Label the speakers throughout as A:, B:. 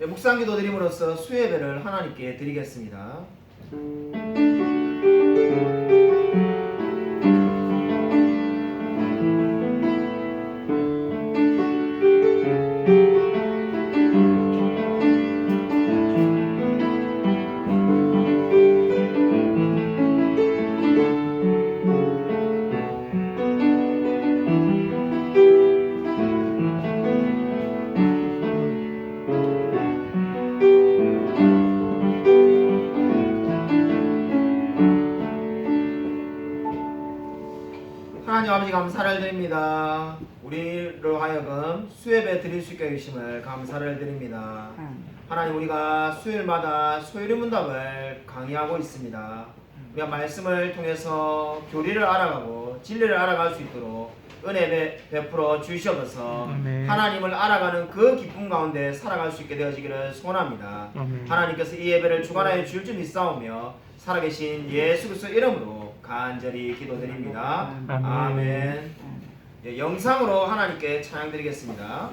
A: 묵상 기도 드림으로써 수예배를 하나님께 드리겠습니다. 하나님 아버지 감사를 드립니다. 우리로 하여금 수예배 드릴 수 있게 해주심을 감사를 드립니다. 하나님, 우리가 수요일마다 수요일 문답을 강의하고 있습니다. 우리가 말씀을 통해서 교리를 알아가고 진리를 알아갈 수 있도록 은혜 베풀어 주시옵소서. 하나님을 알아가는 그 기쁨 가운데 살아갈 수 있게 되어지기를 소원합니다. 하나님께서 이 예배를 주관하여 주실 줄 믿사오며 살아계신 예수 그리스도 이름으로 간절히 기도드립니다. 아멘. 예, 영상으로 하나님께 찬양드리겠습니다.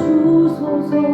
B: 주소서.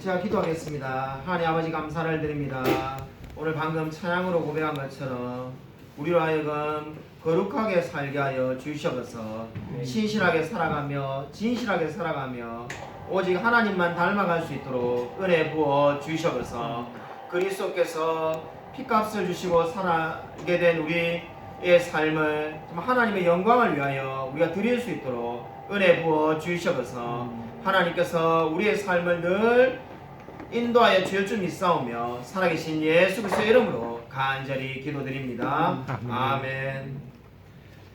A: 제가 기도하겠습니다. 하나님 아버지 감사를 드립니다. 오늘 방금 찬양으로 고백한 것처럼 우리로 하여금 거룩하게 살게 하여 주시옵소서. 신실하게 살아가며 진실하게 살아가며 오직 하나님만 닮아갈 수 있도록 은혜 부어 주시옵소서. 그리스도께서 피값을 주시고 살아게 된 우리의 삶을 하나님의 영광을 위하여 우리가 드릴 수 있도록 은혜 부어 주시옵소서. 하나님께서 우리의 삶을 늘 인도하여 주실 줄 믿사오며 살아계신 예수 그리스도의 이름으로 간절히 기도드립니다. 아멘.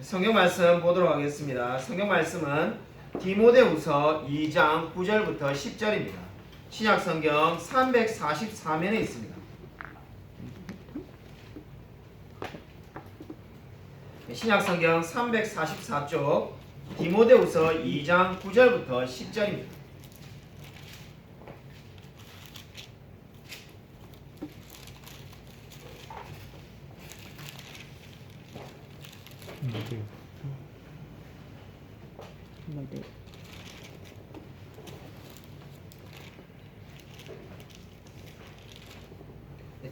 A: 성경 말씀 보도록 하겠습니다. 성경 말씀은 디모데후서 2장 9절부터 10절입니다. 신약 성경 344면에 있습니다. 신약 성경 344쪽 디모데후서 2장 9절부터 10절입니다.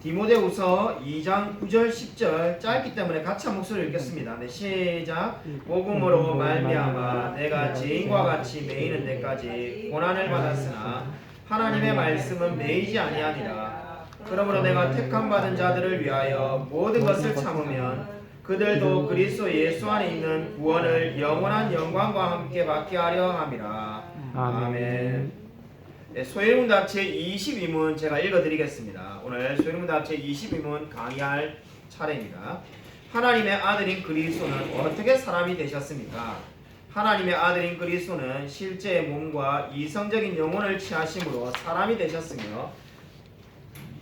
A: 디모데후서 2장 9절 10절 짧기 때문에 같이 한 목소리를 읽겠습니다. 네, 시작. 복음으로 말미암아 내가 죄인과 같이 매이는 데까지 고난을 받았으나 하나님의 말씀은 매이지 아니하니라. 그러므로 내가 택함 받은 자들을 위하여 모든 것을 참으면 그들도 그리스도 예수 안에 있는 구원을 영원한 영광과 함께 받게 하려 함이라. 아멘. 네, 소일문답 제22문 제가 읽어드리겠습니다. 오늘 소일문답 제22문 강의할 차례입니다. 하나님의 아들인 그리스도는 어떻게 사람이 되셨습니까? 하나님의 아들인 그리스도는 실제의 몸과 이성적인 영혼을 취하심으로 사람이 되셨으며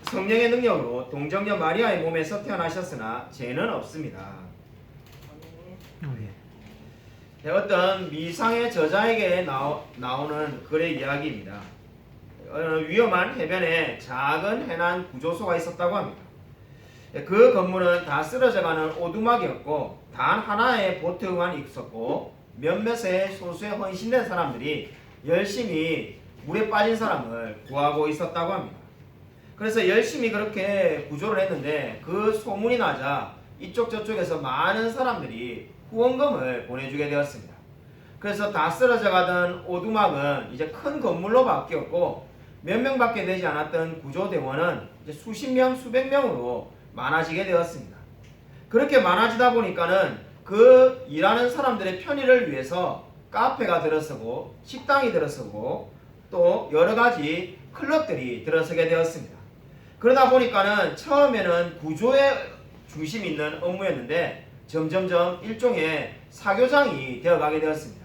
A: 성령의 능력으로 동정녀 마리아의 몸에서 태어나셨으나 죄는 없습니다. 네, 어떤 미상의 저자에게 나오는 글의 이야기입니다. 위험한 해변에 작은 해난 구조소가 있었다고 합니다. 그 건물은 다 쓰러져가는 오두막이었고 단 하나의 보트만 있었고 몇몇의 소수의 헌신된 사람들이 열심히 물에 빠진 사람을 구하고 있었다고 합니다. 그래서 열심히 그렇게 구조를 했는데 그 소문이 나자 이쪽 저쪽에서 많은 사람들이 후원금을 보내주게 되었습니다. 그래서 다 쓰러져 가던 오두막은 이제 큰 건물로 바뀌었고 몇 명밖에 되지 않았던 구조대원은 이제 수십 명, 수백 명으로 많아지게 되었습니다. 그렇게 많아지다 보니까는 그 일하는 사람들의 편의를 위해서 카페가 들어서고 식당이 들어서고 또 여러 가지 클럽들이 들어서게 되었습니다. 그러다 보니까는 처음에는 구조에 중심이 있는 업무였는데 점점점 일종의 사교장이 되어가게 되었습니다.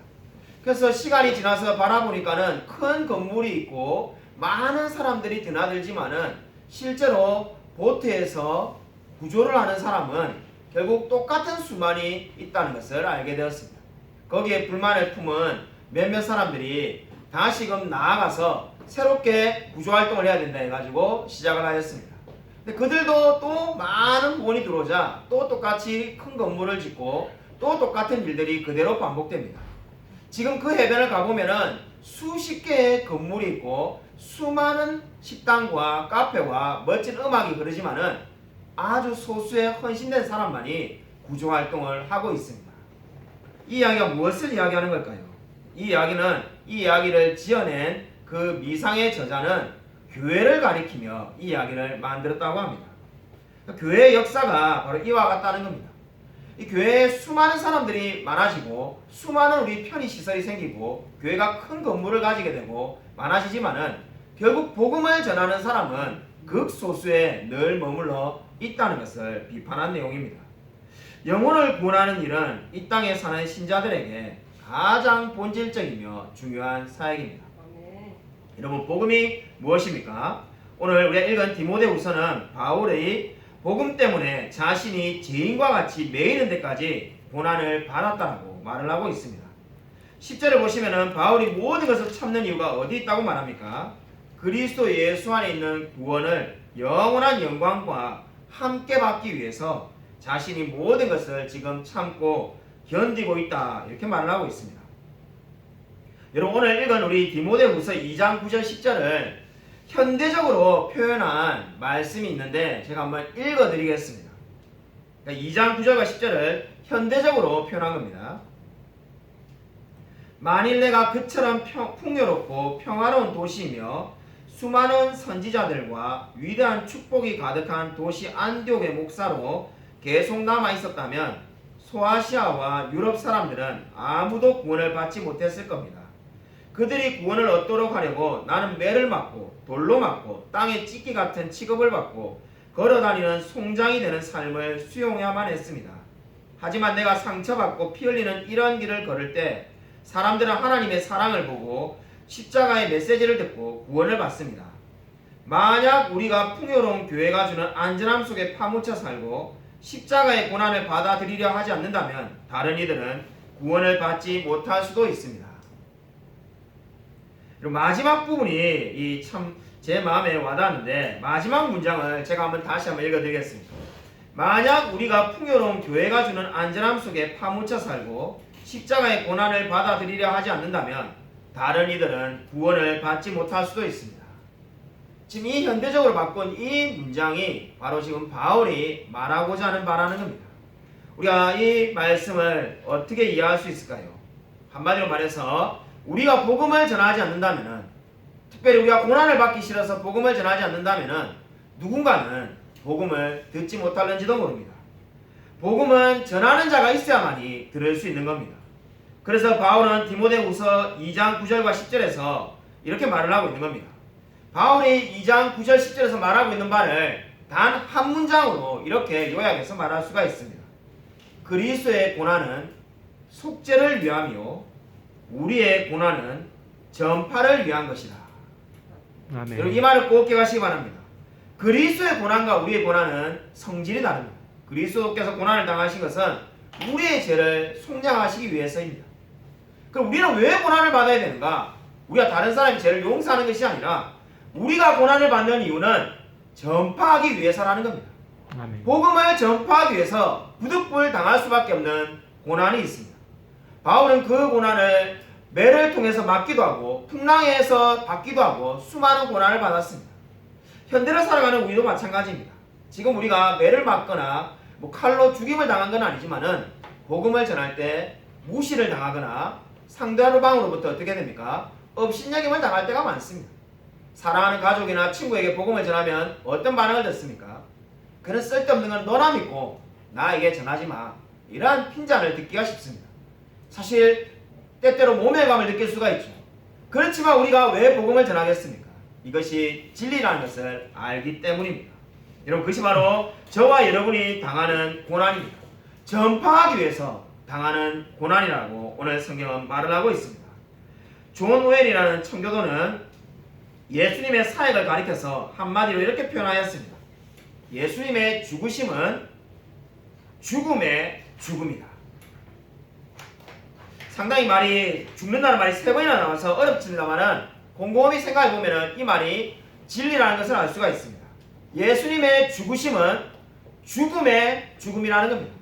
A: 그래서 시간이 지나서 바라보니까는 큰 건물이 있고 많은 사람들이 드나들지만은 실제로 보트에서 구조를 하는 사람은 결국 똑같은 수만이 있다는 것을 알게 되었습니다. 거기에 불만을 품은 몇몇 사람들이 다시금 나아가서 새롭게 구조활동을 해야 된다 해가지고 시작을 하였습니다. 근데 그들도 또 많은 후원이 들어오자 또 똑같이 큰 건물을 짓고 또 똑같은 일들이 그대로 반복됩니다. 지금 그 해변을 가보면은 수십 개의 건물이 있고 수많은 식당과 카페와 멋진 음악이 흐르지만은 아주 소수의 헌신된 사람만이 구조활동을 하고 있습니다. 이 이야기가 무엇을 이야기하는 걸까요? 이 이야기를 지어낸 그 미상의 저자는 교회를 가리키며 이 이야기를 만들었다고 합니다. 교회의 역사가 바로 이와 같다는 겁니다. 이 교회에 수많은 사람들이 많아지고 수많은 우리 편의시설이 생기고 교회가 큰 건물을 가지게 되고 많아지지만은 결국 복음을 전하는 사람은 극소수에 늘 머물러 있다는 것을 비판한 내용입니다. 영혼을 구원하는 일은 이 땅에 사는 신자들에게 가장 본질적이며 중요한 사역입니다. 여러분, 복음이 무엇입니까? 오늘 우리가 읽은 디모데후서는 바울의 복음 때문에 자신이 죄인과 같이 매이는 데까지 고난을 받았다고 말을 하고 있습니다. 10절을 보시면은 바울이 모든 것을 참는 이유가 어디 있다고 말합니까? 그리스도 예수 안에 있는 구원을 영원한 영광과 함께 받기 위해서 자신이 모든 것을 지금 참고 견디고 있다, 이렇게 말을 하고 있습니다. 여러분, 오늘 읽은 우리 디모데후서 2장 9절 10절을 현대적으로 표현한 말씀이 있는데 제가 한번 읽어드리겠습니다. 그러니까 2장 9절과 10절을 현대적으로 표현한 겁니다. 만일 내가 그처럼 풍요롭고 평화로운 도시이며 수많은 선지자들과 위대한 축복이 가득한 도시 안디옥의 목사로 계속 남아 있었다면 소아시아와 유럽 사람들은 아무도 구원을 받지 못했을 겁니다. 그들이 구원을 얻도록 하려고 나는 매를 맞고 돌로 맞고 땅에 찢기 같은 취급을 받고 걸어다니는 송장이 되는 삶을 수용해야만 했습니다. 하지만 내가 상처받고 피 흘리는 이런 길을 걸을 때 사람들은 하나님의 사랑을 보고 십자가의 메시지를 듣고 구원을 받습니다. 만약 우리가 풍요로운 교회가 주는 안전함 속에 파묻혀 살고 십자가의 고난을 받아들이려 하지 않는다면 다른 이들은 구원을 받지 못할 수도 있습니다. 그리고 마지막 부분이 참 제 마음에 와닿는데 마지막 문장을 제가 다시 한번 읽어드리겠습니다. 만약 우리가 풍요로운 교회가 주는 안전함 속에 파묻혀 살고 십자가의 고난을 받아들이려 하지 않는다면 다른 이들은 구원을 받지 못할 수도 있습니다. 지금 이 현대적으로 바꾼 이 문장이 바로 지금 바울이 말하고자 하는 바라는 겁니다. 우리가 이 말씀을 어떻게 이해할 수 있을까요? 한마디로 말해서 우리가 복음을 전하지 않는다면, 특별히 우리가 고난을 받기 싫어서 복음을 전하지 않는다면 누군가는 복음을 듣지 못할는지도 모릅니다. 복음은 전하는 자가 있어야만이 들을 수 있는 겁니다. 그래서 바울은 디모데후서 2장 9절과 10절에서 이렇게 말을 하고 있는 겁니다. 바울이 2장 9절 10절에서 말하고 있는 바를 단 한 문장으로 이렇게 요약해서 말할 수가 있습니다. 그리스도의 고난은 속죄를 위함이요 우리의 고난은 전파를 위한 것이다.
B: 아멘.
A: 여러분 이 말을 꼭 기억하시기 바랍니다. 그리스도의 고난과 우리의 고난은 성질이 다릅니다. 그리스도께서 고난을 당하신 것은 우리의 죄를 속량하시기 위해서입니다. 그럼 우리는 왜 고난을 받아야 되는가? 우리가 다른 사람의 죄를 용서하는 것이 아니라 우리가 고난을 받는 이유는 전파하기 위해서라는 겁니다.
B: 아멘.
A: 복음을 전파하기 위해서 부득불 당할 수밖에 없는 고난이 있습니다. 바울은 그 고난을 매를 통해서 맞기도 하고 풍랑에서 받기도 하고 수많은 고난을 받았습니다. 현대를 살아가는 우리도 마찬가지입니다. 지금 우리가 매를 맞거나 칼로 죽임을 당한 건 아니지만은 복음을 전할 때 무시를 당하거나 상대방으로부터 어떻게 됩니까? 업신여김을 당할 때가 많습니다. 사랑하는 가족이나 친구에게 복음을 전하면 어떤 반응을 듣습니까? 그는 쓸데없는 건 너나 믿고 나에게 전하지 마. 이러한 핀잔을 듣기가 쉽습니다. 사실 때때로 모멸감을 느낄 수가 있죠. 그렇지만 우리가 왜 복음을 전하겠습니까? 이것이 진리라는 것을 알기 때문입니다. 여러분 그것이 바로 저와 여러분이 당하는 고난입니다. 전파하기 위해서 당하는 고난이라고 오늘 성경은 말을 하고 있습니다. 존 오웰이라는 청교도는 예수님의 사역을 가리켜서 한마디로 이렇게 표현하였습니다. 예수님의 죽으심은 죽음의 죽음이다. 상당히 말이 죽는다는 말이 3번이나 나와서 어렵습니다만은 곰곰이 생각해보면 이 말이 진리라는 것을 알 수가 있습니다. 예수님의 죽으심은 죽음의 죽음이라는 겁니다.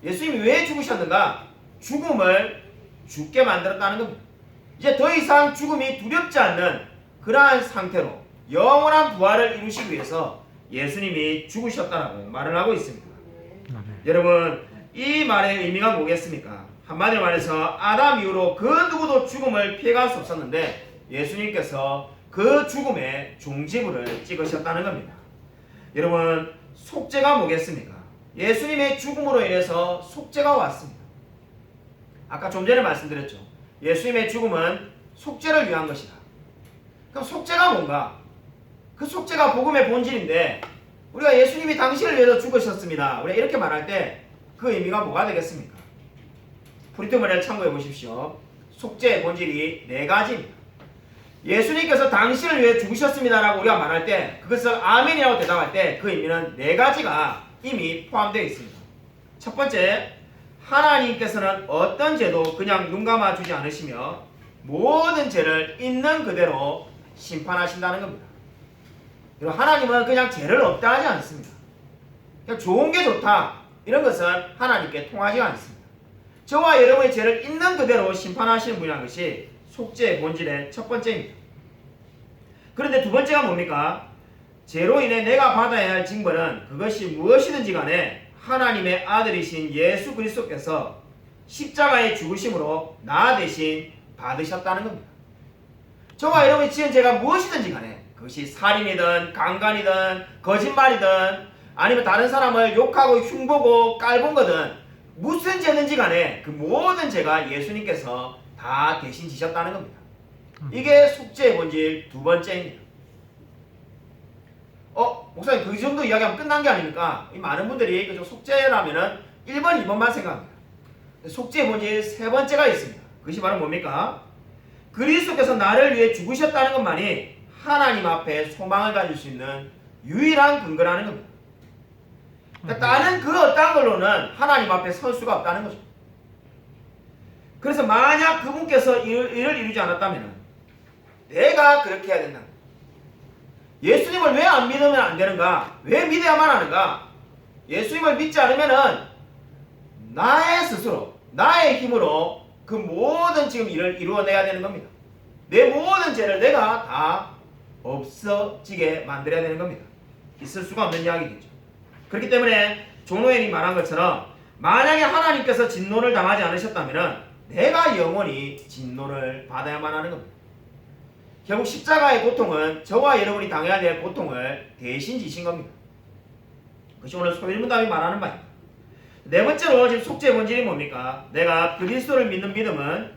A: 예수님이 왜 죽으셨는가? 죽음을 죽게 만들었다는 겁니다. 이제 더 이상 죽음이 두렵지 않는 그러한 상태로 영원한 부활을 이루시기 위해서 예수님이 죽으셨다고 말을 하고 있습니다. 여러분 이 말의 의미가 뭐겠습니까? 한마디로 말해서 아담 이후로 그 누구도 죽음을 피해갈 수 없었는데 예수님께서 그 죽음의 종지부를 찍으셨다는 겁니다. 여러분 속죄가 뭐겠습니까? 예수님의 죽음으로 인해서 속죄가 왔습니다. 아까 좀 전에 말씀드렸죠. 예수님의 죽음은 속죄를 위한 것이다. 그럼 속죄가 뭔가? 그 속죄가 복음의 본질인데 우리가 예수님이 당신을 위해서 죽으셨습니다. 우리가 이렇게 말할 때 그 의미가 뭐가 되겠습니까? 프리토머리를 참고해 보십시오. 속죄의 본질이 4가지입니다. 예수님께서 당신을 위해 죽으셨습니다라고 우리가 말할 때 그것을 아멘이라고 대답할 때 그 의미는 4가지가 이미 포함되어 있습니다. 첫 번째, 하나님께서는 어떤 죄도 그냥 눈 감아주지 않으시며 모든 죄를 있는 그대로 심판하신다는 겁니다. 그리고 하나님은 그냥 죄를 없다 하지 않습니다. 그냥 좋은 게 좋다 이런 것은 하나님께 통하지 않습니다. 저와 여러분의 죄를 있는 그대로 심판하시는 분이라는 것이 속죄의 본질의 첫 번째입니다. 그런데 두 번째가 뭡니까? 죄로 인해 내가 받아야 할 징벌은 그것이 무엇이든지 간에 하나님의 아들이신 예수 그리스도께서 십자가의 죽으심으로 나 대신 받으셨다는 겁니다. 저와 여러분이 지은 죄가 무엇이든지 간에 그것이 살인이든 강간이든 거짓말이든 아니면 다른 사람을 욕하고 흉보고 깔본 거든 무슨 죄든지 간에 그 모든 죄가 예수님께서 다 대신 지셨다는 겁니다. 이게 속죄의 본질 두 번째입니다. 목사님 그 정도 이야기하면 끝난 게 아닙니까? 이 많은 분들이 그저 속죄라면은 1번, 2번만 생각합니다. 속죄의 본질 세 번째가 있습니다. 그것이 바로 뭡니까? 그리스도께서 나를 위해 죽으셨다는 것만이 하나님 앞에 소망을 가질 수 있는 유일한 근거라는 겁니다. 그러니까 다른 그 어떠한 걸로는 하나님 앞에 설 수가 없다는 거죠. 그래서 만약 그분께서 이를 이루지 않았다면 내가 그렇게 해야 된다. 예수님을 왜 안 믿으면 안 되는가? 왜 믿어야만 하는가? 예수님을 믿지 않으면은 나의 스스로, 나의 힘으로 그 모든 지금 일을 이루어내야 되는 겁니다. 내 모든 죄를 내가 다 없어지게 만들어야 되는 겁니다. 있을 수가 없는 이야기겠죠. 그렇기 때문에 존 오웬이 말한 것처럼 만약에 하나님께서 진노를 당하지 않으셨다면 내가 영원히 진노를 받아야만 하는 겁니다. 결국 십자가의 고통은 저와 여러분이 당해야 될 고통을 대신 지신 겁니다. 그것이 오늘 소일문답이 말하는 바입니다. 네 번째로 지금 속죄의 본질이 뭡니까? 내가 그리스도를 믿는 믿음은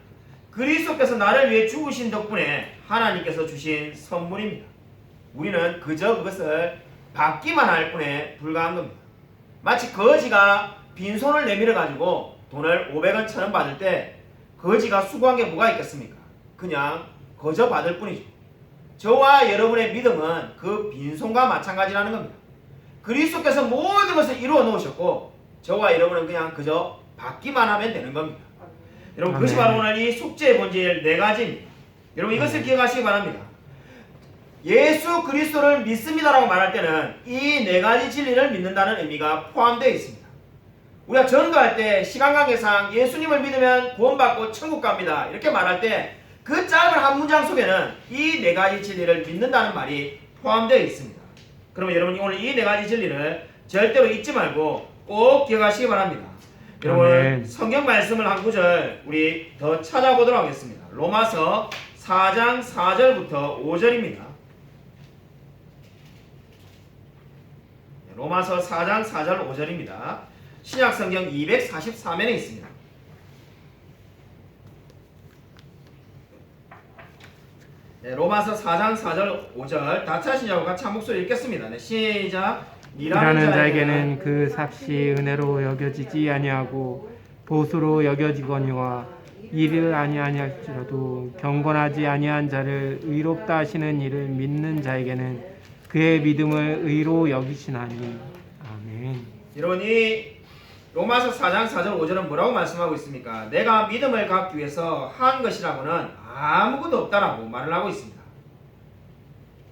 A: 그리스도께서 나를 위해 죽으신 덕분에 하나님께서 주신 선물입니다. 우리는 그저 그것을 받기만 할 뿐에 불과한 겁니다. 마치 거지가 빈손을 내밀어 가지고 돈을 500원 1000원 받을 때 거지가 수고한 게 뭐가 있겠습니까? 그냥 거저 받을 뿐이죠. 저와 여러분의 믿음은 그 빈손과 마찬가지라는 겁니다. 그리스도께서 모든 것을 이루어 놓으셨고 저와 여러분은 그냥 그저 받기만 하면 되는 겁니다. 여러분 그것이 바로 오늘 이 속죄의 본질 네 가지입니다. 여러분 이것을 기억하시기 바랍니다. 예수 그리스도를 믿습니다라고 말할 때는 이 네 가지 진리를 믿는다는 의미가 포함되어 있습니다. 우리가 전도할 때 시간 관계상 예수님을 믿으면 구원받고 천국 갑니다 이렇게 말할 때 그 짧은 한 문장 속에는 이 네 가지 진리를 믿는다는 말이 포함되어 있습니다. 그러면 여러분이 오늘 이 네 가지 진리를 절대로 잊지 말고 꼭 기억하시기 바랍니다. 여러분 성경 말씀을 한 구절 우리 더 찾아보도록 하겠습니다. 로마서 4장 4절부터 5절입니다. 로마서 4장 4절 5절입니다. 신약성경 243면에 있습니다. 네, 로마서 4장 4절 5절 다 찾으시냐고 같이 한 목소리 읽겠습니다. 네, 시작.
B: 일하는 자에게는 그 삭시 은혜로 여겨지지 아니하고 보수로 여겨지거니와 일을 아니할지라도 경건하지 아니한 자를 의롭다 하시는 이를 믿는 자에게는 그의 믿음을 의로 여기시나니. 아멘.
A: 여러분 이 로마서 4장 4절 5절은 뭐라고 말씀하고 있습니까? 내가 믿음을 갖기 위해서 한 것이라고는 아무것도 없다라고 말을 하고 있습니다.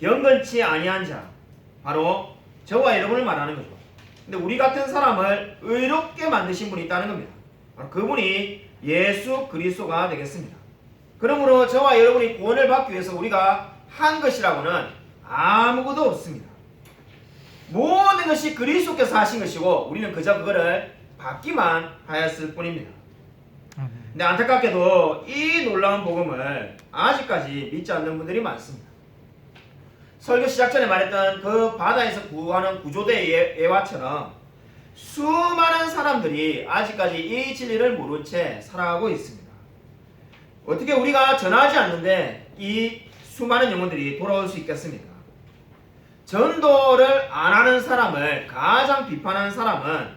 A: 경건치 아니한 자, 바로 저와 여러분을 말하는 거죠. 근데 우리 같은 사람을 의롭게 만드신 분이 있다는 겁니다. 바로 그분이 예수 그리스도가 되겠습니다. 그러므로 저와 여러분이 구원을 받기 위해서 우리가 한 것이라고는 아무것도 없습니다. 모든 것이 그리스도께서 하신 것이고 우리는 그저 그거를 받기만 하였을 뿐입니다. 근데 안타깝게도 이 놀라운 복음을 아직까지 믿지 않는 분들이 많습니다. 설교 시작 전에 말했던 그 바다에서 구하는 구조대의 예화처럼 수많은 사람들이 아직까지 이 진리를 모른 채 살아가고 있습니다. 어떻게 우리가 전하지 않는데 이 수많은 영혼들이 돌아올 수 있겠습니까? 전도를 안 하는 사람을 가장 비판하는 사람은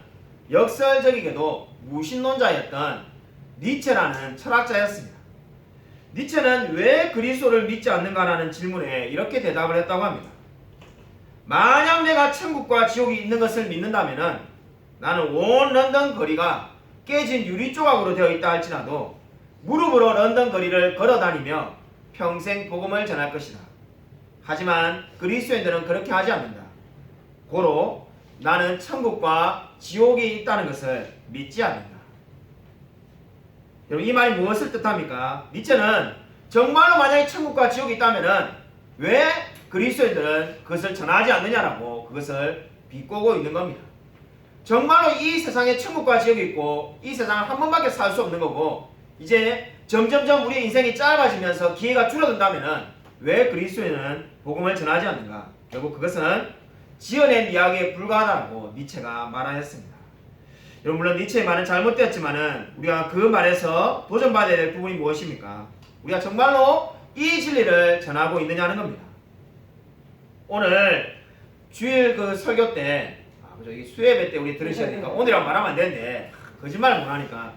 A: 역설적이게도 무신론자였던 니체라는 철학자였습니다. 니체는 왜 그리스도를 믿지 않는가라는 질문에 이렇게 대답을 했다고 합니다. 만약 내가 천국과 지옥이 있는 것을 믿는다면 나는 온 런던 거리가 깨진 유리 조각으로 되어 있다 할지라도 무릎으로 런던 거리를 걸어다니며 평생 복음을 전할 것이다. 하지만 그리스도인들은 그렇게 하지 않는다. 고로 나는 천국과 지옥이 있다는 것을 믿지 않는다. 여러분 이 말이 무엇을 뜻합니까? 니체는 정말로 만약에 천국과 지옥이 있다면 왜 그리스도인들은 그것을 전하지 않느냐라고 그것을 비꼬고 있는 겁니다. 정말로 이 세상에 천국과 지옥이 있고 이 세상은 한 번밖에 살 수 없는 거고 이제 점점점 우리의 인생이 짧아지면서 기회가 줄어든다면 왜 그리스도인은 복음을 전하지 않는가? 결국 그것은 지어낸 이야기에 불과하다고 니체가 말하였습니다. 여러분 물론 니체의 말은 잘못되었지만은 우리가 그 말에서 도전받아야 될 부분이 무엇입니까? 우리가 정말로 이 진리를 전하고 있느냐는 겁니다. 오늘 주일 그 설교 때 그죠? 이 수예배 때 우리 들으셔야 되니까 오늘이라고 말하면 안 되는데 거짓말을 못 하니까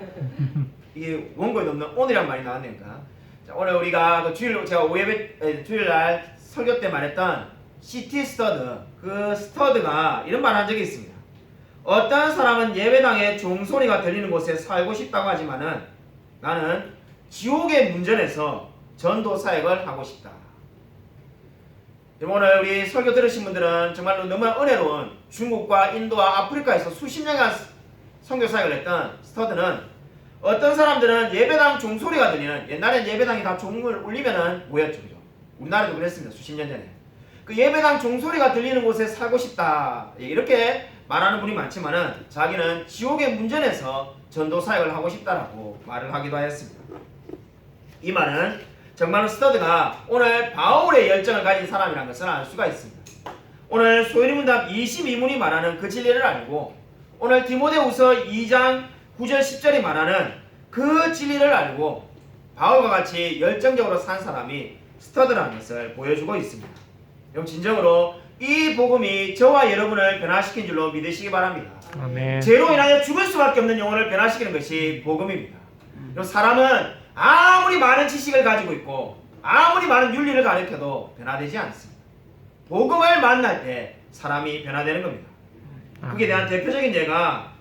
A: 이게 원고에 없는 오늘이란 말이 나왔네니까. 자, 오늘 우리가 그 주일날 설교 때 말했던 시티 스터드 그 스터드가 이런 말을 한 적이 있습니다. 어떤 사람은 예배당에 종소리가 들리는 곳에 살고 싶다고 하지만은 나는 지옥의 문전에서 전도 사역을 하고 싶다. 오늘 우리 설교 들으신 분들은 정말로 너무 은혜로운 중국과 인도와 아프리카에서 수십 년간 선교 사역을 했던 스터드는 어떤 사람들은 예배당 종소리가 들리는 옛날엔 예배당이 다 종을 울리면은 뭐였죠, 그죠? 우리나라도 그랬습니다. 수십 년 전에. 그 예배당 종소리가 들리는 곳에 살고 싶다. 이렇게 말하는 분이 많지만은 자기는 지옥의 문전에서 전도 사역을 하고 싶다라고 말을 하기도 하였습니다. 이 말은 정말로 스터드가 오늘 바울의 열정을 가진 사람이라는 것을 알 수가 있습니다. 오늘 소유리문답 22문이 말하는 그 진리를 알고 오늘 디모데후서 2장 9절 10절이 말하는 그 진리를 알고 바울과 같이 열정적으로 산 사람이 스터드라는 것을 보여주고 있습니다. 여러분 진정으로 이 복음이 저와 여러분을 변화시킨 줄로 믿으시기 바랍니다.
B: 아멘.
A: 죄로 인하여 죽을 수밖에 없는 영혼을 변화시키는 것이 복음입니다. 사람은 아무리 많은 지식을 가지고 있고 아무리 많은 윤리를 가르쳐도 변화되지 않습니다. 복음을 만날 때 사람이 변화되는 겁니다. 그에 대한 대표적인 예가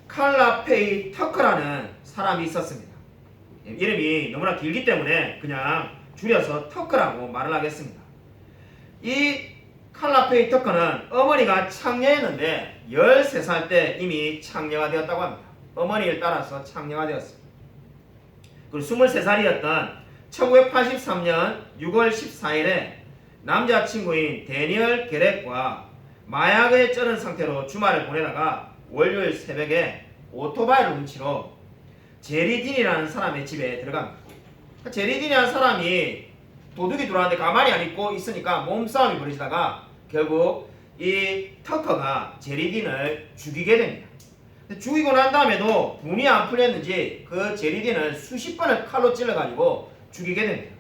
A: 칼라페이 터커라는 사람이 있었습니다. 이름이 너무나 길기 때문에 그냥 줄여서 터커라고 말을 하겠습니다. 이 칼라페이 터커는 어머니가 창녀였는데 13살 때 이미 창녀가 되었다고 합니다. 어머니를 따라서 창녀가 되었습니다. 그리고 23살이었던 1983년 6월 14일에 남자친구인 데니얼 게렉과 마약에 쩌는 상태로 주말을 보내다가 월요일 새벽에 오토바이를 훔치러 제리딘이라는 사람의 집에 들어갑니다. 제리딘이라는 사람이 도둑이 들어왔는데 가만히 안 있고 있으니까 몸싸움이 벌어지다가 결국 이 터커가 제리딘을 죽이게 됩니다. 죽이고 난 다음에도 분이 안 풀렸는지 그 제리딘을 수십 번을 칼로 찔러가지고 죽이게 됩니다.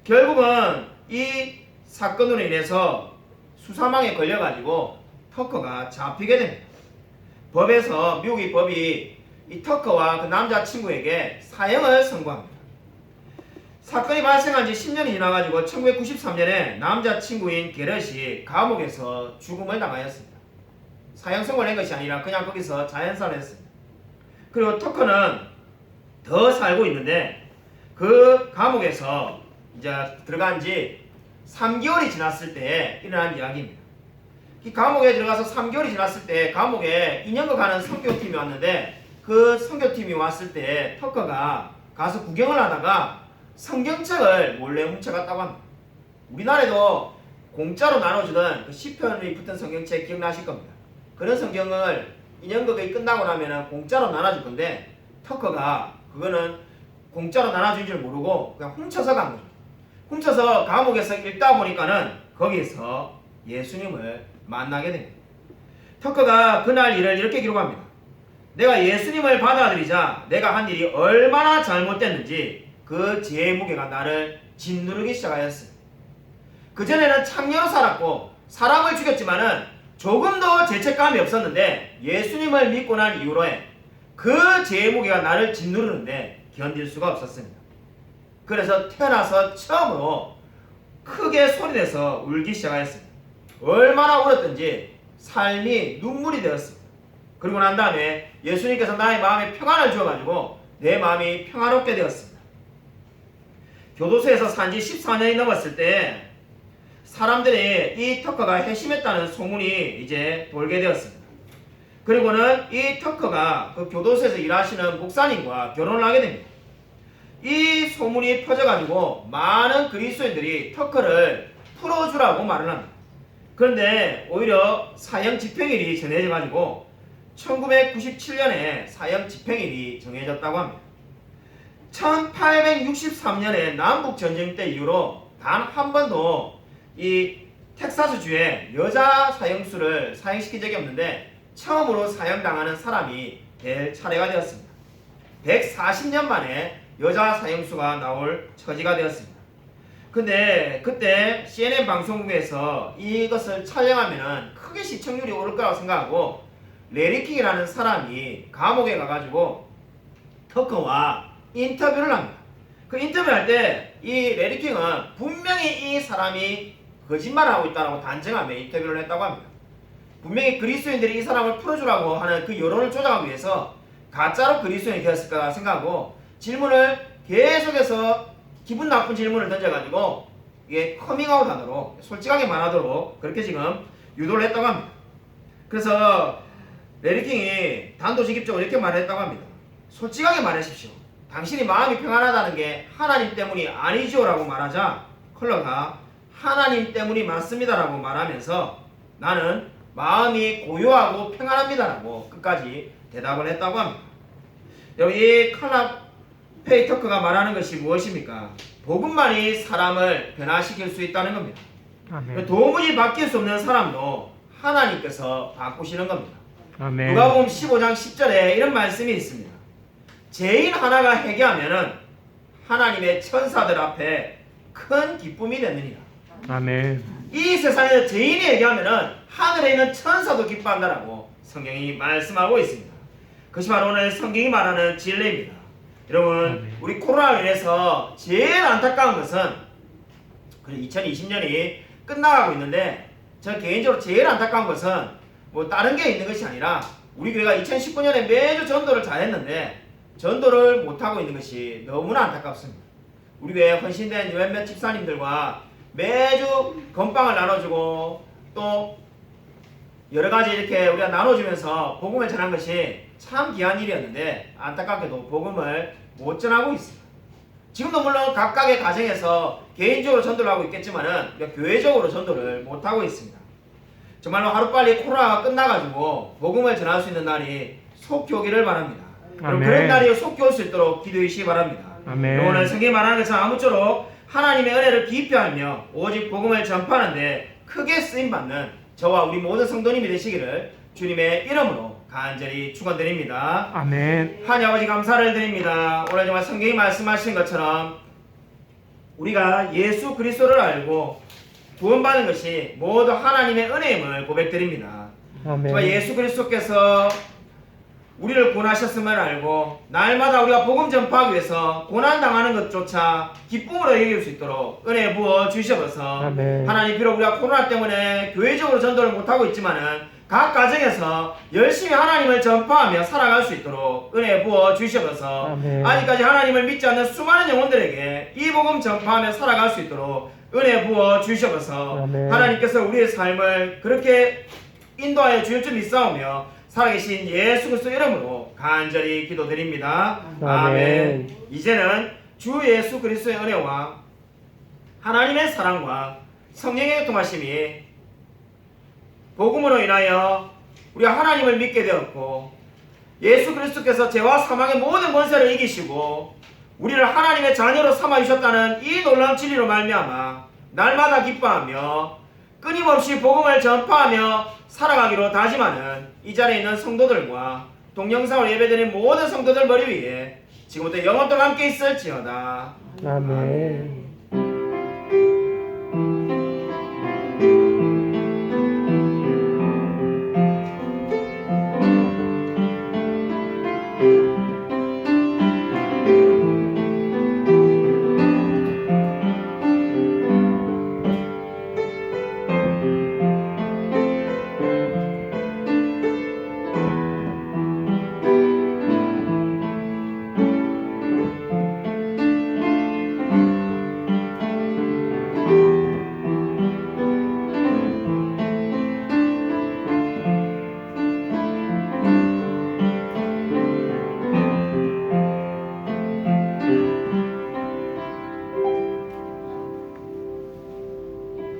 A: 결국은 이 사건으로 인해서 수사망에 걸려가지고 터커가 잡히게 됩니다. 법에서 미국의 법이 이 터커와 그 남자친구에게 사형을 선고합니다. 사건이 발생한 지 10년이 지나가지고 1993년에 남자친구인 게럿이 감옥에서 죽음을 당하였습니다. 사형 선고를 한 것이 아니라 그냥 거기서 자연사를 했습니다. 그리고 터커는 더 살고 있는데 그 감옥에서 이제 들어간 지 3개월이 지났을 때 일어난 이야기입니다. 이 감옥에 들어가서 3개월이 지났을 때 감옥에 2년간 가는 선교팀이 왔는데 그 선교팀이 왔을 때 터커가 가서 구경을 하다가 성경책을 몰래 훔쳐갔다고 합니다. 우리나라에도 공짜로 나눠주던 그 시편이 붙은 성경책 기억나실 겁니다. 그런 성경을 2년극이 끝나고 나면 공짜로 나눠줄 건데 터커가 그거는 공짜로 나눠줄 줄 모르고 그냥 훔쳐서 간 거죠. 훔쳐서 감옥에서 읽다 보니까는 거기서 예수님을 만나게 됩니다. 터커가 그날 일을 이렇게 기록합니다. 내가 예수님을 받아들이자 내가 한 일이 얼마나 잘못됐는지 그 죄의 무게가 나를 짓누르기 시작하였습니다. 그전에는 창녀로 살았고 사람을 죽였지만은 조금도 죄책감이 없었는데 예수님을 믿고 난 이후로에 그 죄의 무게가 나를 짓누르는데 견딜 수가 없었습니다. 그래서 태어나서 처음으로 크게 소리내서 울기 시작하였습니다. 얼마나 울었던지 삶이 눈물이 되었습니다. 그리고 난 다음에 예수님께서 나의 마음에 평안을 주어가지고 내 마음이 평화롭게 되었습니다. 교도소에서 산지 14년이 넘었을 때 사람들이 이 터커가 회심했다는 소문이 이제 돌게 되었습니다. 그리고는 이 터커가 그 교도소에서 일하시는 목사님과 결혼을 하게 됩니다. 이 소문이 퍼져가지고 많은 그리스도인들이 터커를 풀어주라고 말을 합니다. 그런데 오히려 사형 집행일이 정해져 가지고 1997년에 사형 집행일이 정해졌다고 합니다. 1863년에 남북 전쟁 때 이후로 단 한 번도 이 텍사스주에 여자 사형수를 사형시킨 적이 없는데 처음으로 사형당하는 사람이 될 차례가 되었습니다. 140년 만에 여자 사형수가 나올 처지가 되었습니다. 근데 그때 CNN 방송국에서 이것을 촬영하면 크게 시청률이 오를 거라고 생각하고 레리 킹이라는 사람이 감옥에 가가지고 터커와 인터뷰를 합니다. 그 인터뷰를 할 때 이 레리 킹은 분명히 이 사람이 거짓말을 하고 있다고 단정하며 인터뷰를 했다고 합니다. 분명히 그리스도인들이 이 사람을 풀어주라고 하는 그 여론을 조작하기 위해서 가짜로 그리스도인이 되었을까 생각하고 질문을 계속해서 기분 나쁜 질문을 던져가지고 이게 커밍아웃 하도록 솔직하게 말하도록 그렇게 지금 유도를 했다고 합니다. 그래서 레리 킹이 단도직입적으로 이렇게 말했다고 합니다. 솔직하게 말하십시오. 당신이 마음이 평안하다는 게 하나님 때문이 아니죠 라고 말하자 컬러가 하나님 때문이 맞습니다 라고 말하면서 나는 마음이 고요하고 평안합니다 라고 끝까지 대답을 했다고 합니다. 여러분 이 칼라 페이터크가 말하는 것이 무엇입니까? 복음만이 사람을 변화시킬 수 있다는 겁니다.
B: 아멘.
A: 도무지 바뀔 수 없는 사람도 하나님께서 바꾸시는 겁니다.
B: 아멘.
A: 누가복음 15장 10절에 이런 말씀이 있습니다. 죄인 하나가 회개하면은 하나님의 천사들 앞에 큰 기쁨이 되느니라.
B: 아멘.
A: 이 세상에서 죄인이 회개하면은 하늘에 있는 천사도 기뻐한다라고 성경이 말씀하고 있습니다. 그것이 바로 오늘 성경이 말하는 진리입니다. 여러분
B: 아멘.
A: 우리 코로나로 인해서 제일 안타까운 것은 2020년이 끝나가고 있는데 저 개인적으로 제일 안타까운 것은 뭐 다른 게 있는 것이 아니라 우리 교회가 2019년에 매주 전도를 잘했는데 전도를 못하고 있는 것이 너무나 안타깝습니다. 우리 교회 헌신된 몇몇 집사님들과 매주 건빵을 나눠주고 또 여러가지 이렇게 우리가 나눠주면서 복음을 전한 것이 참 귀한 일이었는데 안타깝게도 복음을 못 전하고 있습니다. 지금도 물론 각각의 가정에서 개인적으로 전도를 하고 있겠지만은 교회적으로 전도를 못하고 있습니다. 정말로 하루빨리 코로나가 끝나가지고 복음을 전할 수 있는 날이 속히 오기를 바랍니다. 그럼 그런 날이 속히 올 수 있도록 기도해 주시기 바랍니다.
B: 아멘.
A: 오늘 성경이 말하는 것처럼 아무쪼록 하나님의 은혜를 기표하며 오직 복음을 전파하는데 크게 쓰임받는 저와 우리 모든 성도님이 되시기를 주님의 이름으로 간절히 축원드립니다.
B: 아멘.
A: 하나님 아버지 감사를 드립니다. 오늘 정말 성경이 말씀하신 것처럼 우리가 예수 그리스도를 알고 구원받는 것이 모두 하나님의 은혜임을 고백드립니다.
B: 아멘.
A: 정말 예수 그리스도께서 우리를 구원하셨음을 알고 날마다 우리가 복음 전파하기 위해서 고난당하는 것조차 기쁨으로 여길 수 있도록 은혜 부어 주시옵소서.
B: 아멘.
A: 하나님 비록 우리가 코로나 때문에 교회적으로 전도를 못하고 있지만은 각 가정에서 열심히 하나님을 전파하며 살아갈 수 있도록 은혜 부어 주시옵소서.
B: 아멘.
A: 아직까지 하나님을 믿지 않는 수많은 영혼들에게 이 복음 전파하며 살아갈 수 있도록 은혜 부어 주시옵소서.
B: 아멘.
A: 하나님께서 우리의 삶을 그렇게 인도하여 주실 줄 믿사오며 살아계신 예수 그리스도 이름으로 간절히 기도드립니다. 아멘. 이제는 주 예수 그리스도의 은혜와 하나님의 사랑과 성령의 통하심이 복음으로 인하여 우리가 하나님을 믿게 되었고 예수 그리스도께서 죄와 사망의 모든 권세를 이기시고 우리를 하나님의 자녀로 삼아 주셨다는 이 놀라운 진리로 말미암아 날마다 기뻐하며 끊임없이 복음을 전파하며 살아가기로 다짐하는 이 자리에 있는 성도들과 동영상으로 예배드린 모든 성도들 머리 위에 지금부터 영원토록 함께 있을지어다.
B: 아멘.